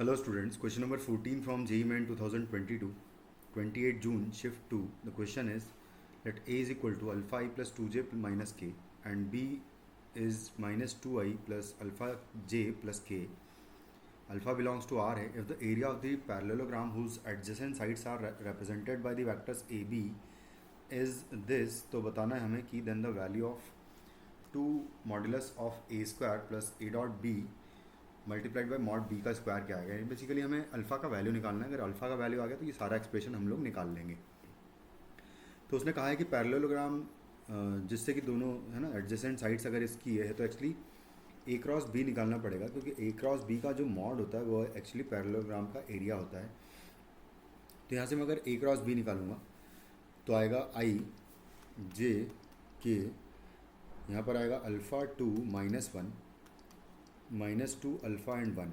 Hello students, question number 14 from JEE Main 2022, 28 June, shift 2. The question is, let A is equal to alpha I plus 2j minus k and B is minus 2i plus alpha j plus k. Alpha belongs to R है. If the area of the parallelogram whose adjacent sides are represented by the vectors AB is this, तो बताना है हमें कि then the value of 2 modulus of A square plus A dot B multiplied by mod B का square क्या आएगा. Basically हमें alpha का वैल्यू निकालना है. अगर अल्फ़ा का वैल्यू आ गया तो ये सारा एक्सप्रेशन हम लोग निकाल लेंगे. तो उसने कहा है कि पैरेललोग्राम जिससे कि दोनों है ना एडजेसेंट साइड्स अगर इसकी है तो एक्चुअली ए क्रॉस बी निकालना पड़ेगा, क्योंकि ए क्रॉस बी का जो मॉड होता है वो एक्चुअली पैरेललोग्राम का एरिया होता है. तो यहाँ से मैं अगर ए क्रॉस बी निकालूंगा तो आएगा आई जे के, यहाँ पर आएगा alpha 2 minus 1 minus 2 alpha and 1.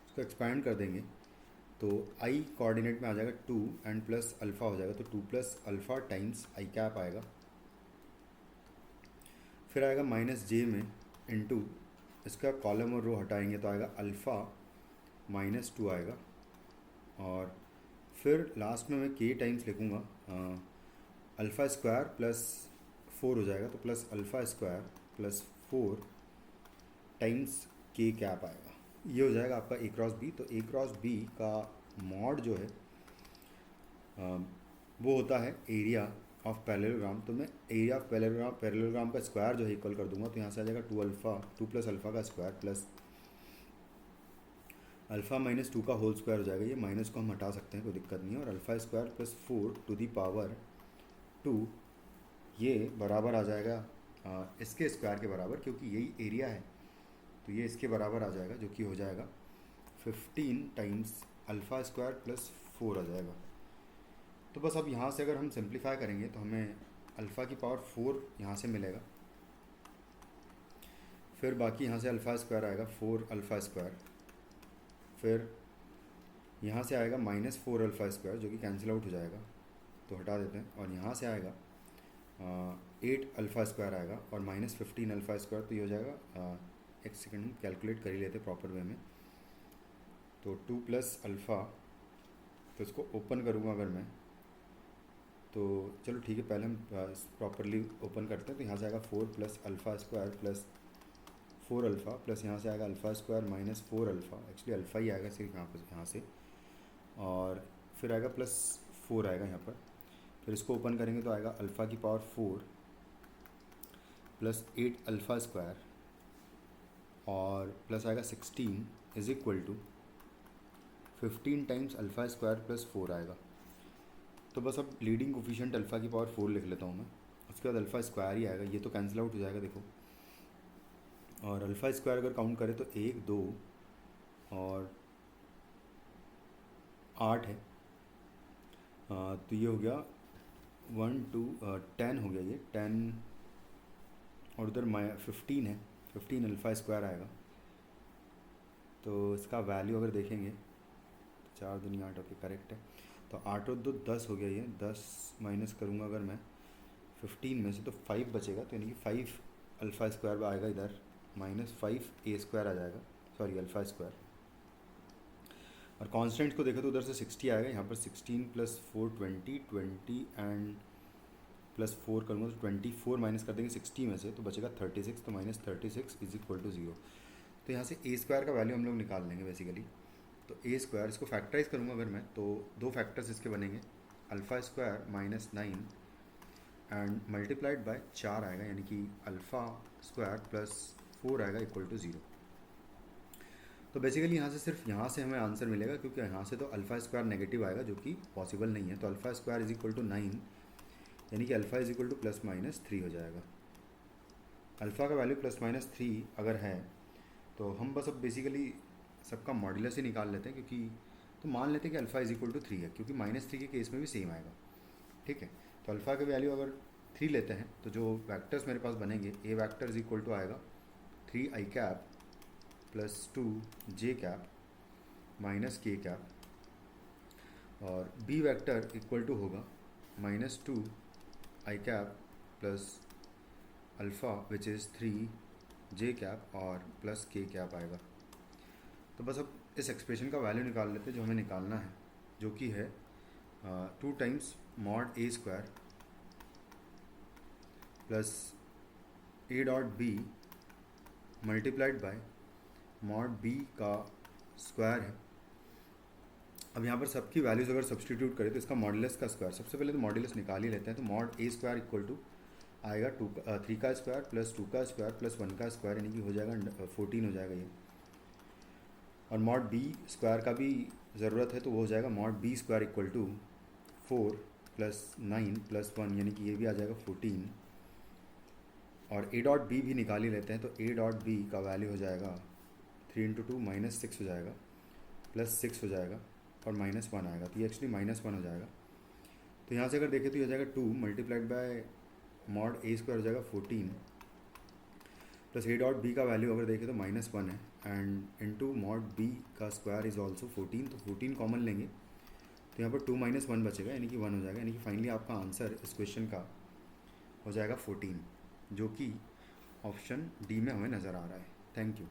इसको एक्सपैंड कर देंगे तो आई कोऑर्डिनेट में आ जाएगा 2 एंड प्लस अल्फ़ा हो जाएगा, तो 2 plus alpha times I cap आएगा. फिर आएगा माइनस जे में इनटू इसका कॉलम और रो हटाएंगे तो आएगा अल्फ़ा माइनस 2 आएगा. और फिर लास्ट में मैं के टाइम्स लिखूँगा अल्फ़ा स्क्वायर प्लस 4 हो जाएगा, तो plus alpha square plus 4 times के कैप आएगा. ये हो जाएगा आपका ए क्रॉस बी. तो ए क्रॉस बी का मॉड जो है वो होता है एरिया ऑफ पैरेललोग्राम. तो मैं एरिया ऑफ पैरेललोग्राम का स्क्वायर जो है इक्वल कर दूंगा, तो यहाँ से आ जाएगा 2 प्लस अल्फ़ा का स्क्वायर प्लस अल्फ़ा माइनस 2 का होल स्क्वायर हो जाएगा. ये माइनस को हम हटा सकते हैं, कोई दिक्कत नहीं है. और alpha square plus 4 to the power 2 ये बराबर आ जाएगा इसके स्क्वायर के बराबर, क्योंकि यही एरिया है तो ये इसके बराबर आ जाएगा, जो कि हो जाएगा 15 टाइम्स अल्फ़ा स्क्वायर प्लस 4 आ जाएगा. तो बस अब यहाँ से अगर हम सिंप्लीफाई करेंगे तो हमें अल्फ़ा की पावर 4 यहाँ से मिलेगा. फिर बाकी यहाँ से अल्फ़ा स्क्वायर आएगा 4 अल्फ़ा स्क्वायर. फिर यहाँ से आएगा माइनस 4 अल्फ़ा स्क्वायर जो कि कैंसिल आउट हो जाएगा, तो हटा देते हैं. और यहाँ से आएगा 8 अल्फ़ा स्क्वायर आएगा और माइनस 15 अल्फ़ा स्क्वायर. तो ये हो जाएगा एक सेकंड कैलकुलेट कर ही लेते प्रॉपर वे में. तो 2 प्लस अल्फ़ा, तो इसको ओपन करूँगा अगर मैं, तो चलो ठीक है पहले हम प्रॉपरली ओपन करते हैं. तो यहाँ से आएगा 4 plus alpha square plus 4 alpha plus यहाँ से आएगा alpha square minus 4 alpha. Actually alpha ही आएगा सिर्फ यहाँ से. और फिर आएगा प्लस 4 आएगा यहाँ पर. फिर इसको ओपन करेंगे तो आएगा अल्फ़ा की पावर 4 प्लस 8 अल्फ़ा स्क्वायर और प्लस आएगा 16 is equal to 15 times alpha square plus 4 आएगा. तो बस अब लीडिंग कोफिशिएंट अल्फ़ा की पावर 4 लिख लेता हूँ मैं. उसके बाद अल्फ़ा स्क्वायर ही आएगा, ये तो कैंसिल आउट हो जाएगा देखो. और अल्फ़ा स्क्वायर अगर काउंट करें तो 1 2 और 8 है. तो ये हो गया 1 2 10 हो गया, ये 10 और उधर 15 है, 15 अल्फ़ा स्क्वायर आएगा. तो इसका वैल्यू अगर देखेंगे तो 4 दूनी 8 ओके करेक्ट है. तो 8 और 2 10 हो गया, ये 10 माइनस करूँगा अगर मैं 15 में से तो 5 बचेगा. तो यानी कि 5 अल्फ़ा स्क्वायर आएगा इधर, माइनस 5 ए स्क्वायर आ जाएगा, सॉरी अल्फ़ा स्क्वायर. और कॉन्स्टेंट्स को देखो तो उधर से 60 आएगा, यहाँ पर 16 प्लस 4 20 एंड प्लस 4 करूँगा तो 24 माइनस कर देंगे 60 में से तो बचेगा 36. तो माइनस 36 इज इक्वल टू 0. तो यहाँ से ए स्क्वायर का वैल्यू हम लोग निकाल लेंगे बेसिकली. तो ए स्क्वायर इसको फैक्टराइज करूँगा अगर मैं तो 2 फैक्टर्स इसके बनेंगे, alpha square minus 9 and multiplied by 4 आएगा, यानी कि अल्फ़ा स्क्वायर प्लस 4 आएगा इक्वल टू 0. तो बेसिकली यहाँ से सिर्फ यहाँ से हमें आंसर मिलेगा, क्योंकि यहाँ से तो अल्फ़ा स्क्वायर नेगेटिव आएगा जो कि पॉसिबल नहीं है. तो alpha square is equal to 9 यानी कि alpha is equal to plus minus 3 हो जाएगा. अल्फ़ा का वैल्यू प्लस माइनस 3 अगर है तो हम बस अब बेसिकली सबका मॉड्यूलस ही निकाल लेते हैं, क्योंकि तो मान लेते हैं कि अल्फ़ा इज इक्वल टू 3 है, क्योंकि माइनस 3 के केस में भी सेम आएगा. ठीक है, तो अल्फ़ा का वैल्यू अगर 3 लेते हैं तो जो वैक्टर्स मेरे पास बनेंगे, ए वैक्टर इज इक्वल टू आएगा 3 आई कैप प्लस 2 जे कैप माइनस के कैप. और बी वैक्टर इक्वल टू होगा minus 2 I cap plus alpha which is 3 J cap और प्लस के कैप आएगा. तो बस अब इस एक्सप्रेशन का वैल्यू निकाल लेते हैं जो हमें निकालना है, जो कि है 2 times mod A square plus A dot B multiplied by mod B का स्क्वायर है। अब यहाँ पर सबकी वैल्यूज़ अगर सब्सटीट्यूट करें तो इसका मॉडुलस का स्क्वायर, सबसे पहले तो मॉडुलस निकाल ही लेते हैं। तो mod A square equal to आएगा 3 का स्क्वायर प्लस 2 का स्क्वायर प्लस 1 का स्क्वायर, यानी कि हो जाएगा 14 हो जाएगा ये। और मॉड बी स्क्वायर का भी ज़रूरत है तो वो हो जाएगा mod B square equal to 4 plus 9 plus 1, यानी कि ये भी आ जाएगा 14। और ए डॉट बी भी निकाल ही लेते हैं, तो ए डॉट बी का वैल्यू हो जाएगा 3 इंटू 2 -6 हो जाएगा, प्लस 6 हो जाएगा और -1 आएगा, तो ये एक्चुअली -1 हो जाएगा। तो यहाँ से अगर देखें तो ये हो जाएगा 2 multiplied by mod A square हो जाएगा 14 प्लस ए डॉट बी का वैल्यू अगर देखें तो -1 है, एंड इनटू मॉड बी का स्क्वायर इज़ ऑल्सो 14, तो 14 कॉमन लेंगे तो यहाँ पर 2 - 1 बचेगा, यानी कि 1 हो जाएगा। यानी कि फाइनली आपका आंसर इस क्वेश्चन का हो जाएगा 14, जो कि ऑप्शन डी में हमें नज़र आ रहा है। Thank you.